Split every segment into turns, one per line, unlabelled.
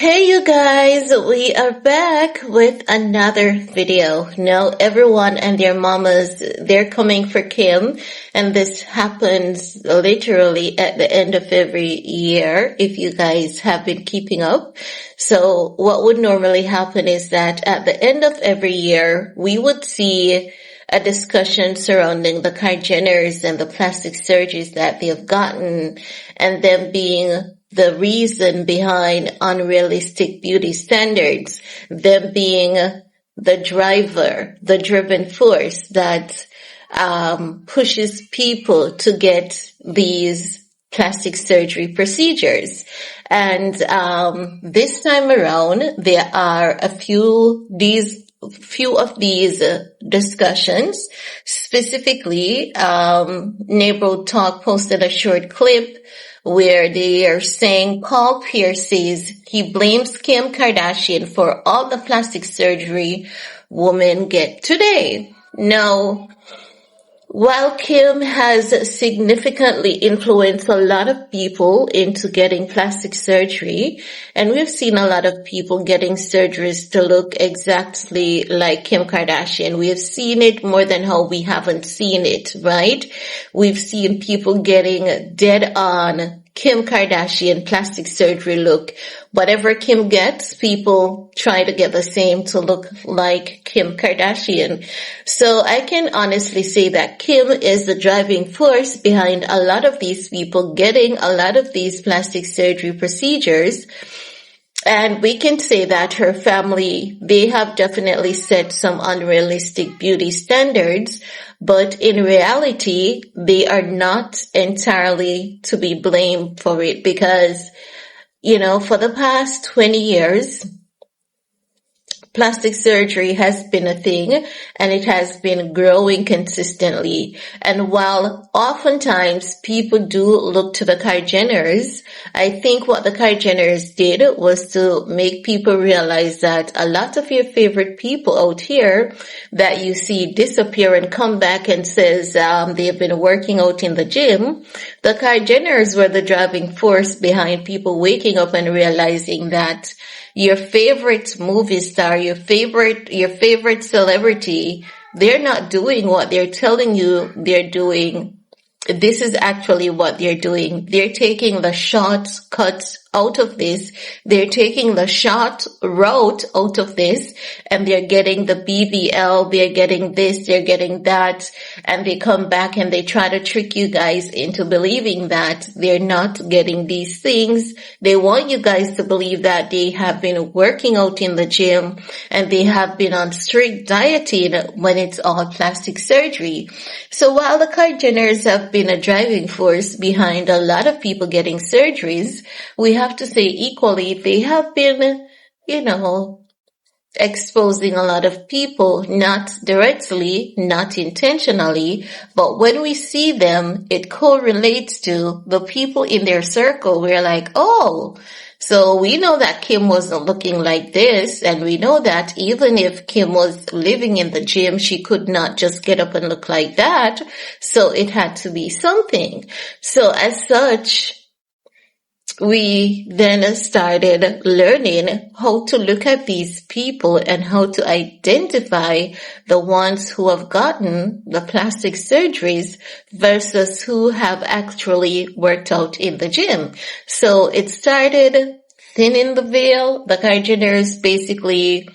Hey you guys, we are back with another video. Now everyone and their mamas, they're coming for Kim, and this happens literally at the end of every year if you guys have been keeping up. So what would normally happen is that at the end of every year, we would see a discussion surrounding the Kardashians and the plastic surgeries that they have gotten, and them being the reason behind unrealistic beauty standards, them being the driver, the driven force that pushes people to get these plastic surgery procedures. And this time around, there are a few of these discussions. Specifically, Neighborhood Talk posted a short clip where they are saying Paul Pierce says he blames Kim Kardashian for all the plastic surgery women get today. Now, while Kim has significantly influenced a lot of people into getting plastic surgery, and we've seen a lot of people getting surgeries to look exactly like Kim Kardashian. We have seen it more than how we haven't seen it, right? We've seen people getting dead on Kim Kardashian plastic surgery look. Whatever Kim gets, people try to get the same to look like Kim Kardashian. So I can honestly say that Kim is the driving force behind a lot of these people getting a lot of these plastic surgery procedures. And we can say that her family, they have definitely set some unrealistic beauty standards, but in reality, they are not entirely to be blamed for it because, for the past 20 years, plastic surgery has been a thing, and it has been growing consistently. And while oftentimes people do look to the Kardashians, I think what the Kardashians did was to make people realize that a lot of your favorite people out here that you see disappear and come back and says they've been working out in the gym, the Kardashians were the driving force behind people waking up and realizing that your favorite movie star, your favorite celebrity, they're not doing what they're telling you they're doing. This is actually what they're doing. They're taking the shortcuts out of this. They're taking the short route out of this, and they're getting the BBL, they're getting this, they're getting that, and they come back and they try to trick you guys into believing that they're not getting these things. They want you guys to believe that they have been working out in the gym and they have been on strict dieting when it's all plastic surgery. So while the Kardashians have been a driving force behind a lot of people getting surgeries, we have to say equally they have been, exposing a lot of people, not directly, not intentionally, but when we see them, it correlates to the people in their circle. We're like, oh, so we know that Kim wasn't looking like this, and we know that even if Kim was living in the gym, she could not just get up and look like that, so it had to be something. So as such, we then started learning how to look at these people and how to identify the ones who have gotten the plastic surgeries versus who have actually worked out in the gym. So it started thinning the veil. The Kardashians basically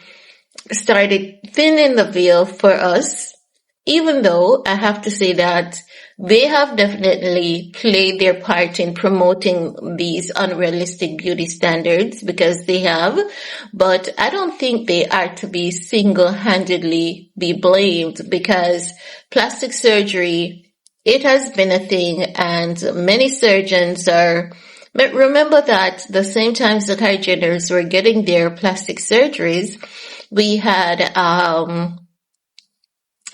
started thinning the veil for us, even though I have to say that they have definitely played their part in promoting these unrealistic beauty standards, because they have, but I don't think they are to be single-handedly be blamed, because plastic surgery, it has been a thing, and many surgeons are. Remember that the same times the Kardashians were getting their plastic surgeries, we had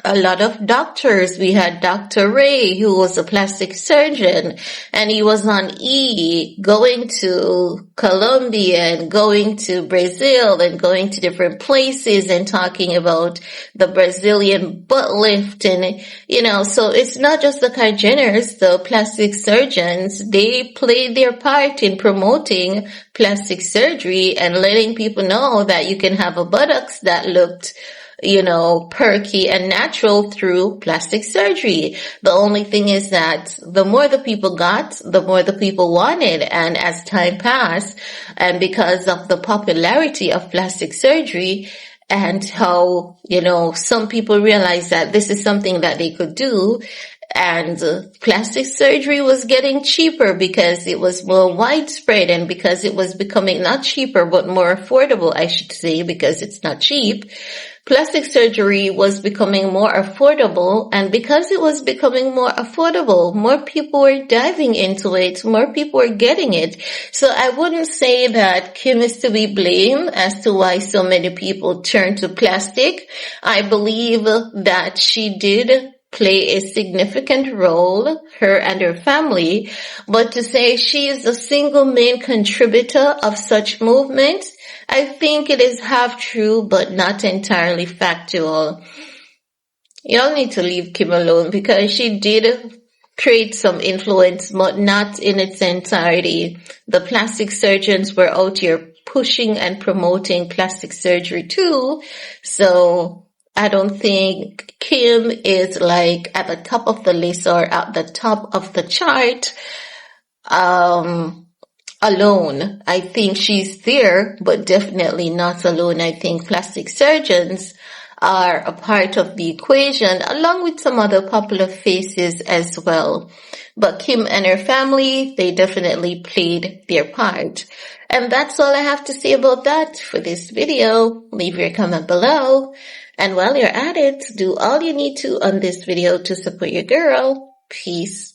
a lot of doctors. We had Dr. Ray, who was a plastic surgeon, and he was on E, going to Colombia and going to Brazil and going to different places and talking about the Brazilian butt lift. And, so it's not just the Kardashians, the plastic surgeons. They played their part in promoting plastic surgery and letting people know that you can have a buttocks that looked perky and natural through plastic surgery. The only thing is that the more the people got, the more the people wanted. And as time passed, and because of the popularity of plastic surgery and how, some people realized that this is something that they could do, and plastic surgery was getting cheaper because it was more widespread and because it was becoming not cheaper but more affordable, I should say, because it's not cheap. Plastic surgery was becoming more affordable, and because it was becoming more affordable, more people were diving into it, more people were getting it. So I wouldn't say that Kim is to be blamed as to why so many people turned to plastic. I believe that she did play a significant role, her and her family, but to say she is the single main contributor of such movements, I think it is half true but not entirely factual. Y'all need to leave Kim alone because she did create some influence, but not in its entirety. The plastic surgeons were out here pushing and promoting plastic surgery too, so I don't think Kim is like at the top of the list or at the top of the chart alone. I think she's there, but definitely not alone. I think plastic surgeons are a part of the equation along with some other popular faces as well. But Kim and her family, they definitely played their part. And that's all I have to say about that for this video. Leave your comment below. And while you're at it, do all you need to on this video to support your girl. Peace.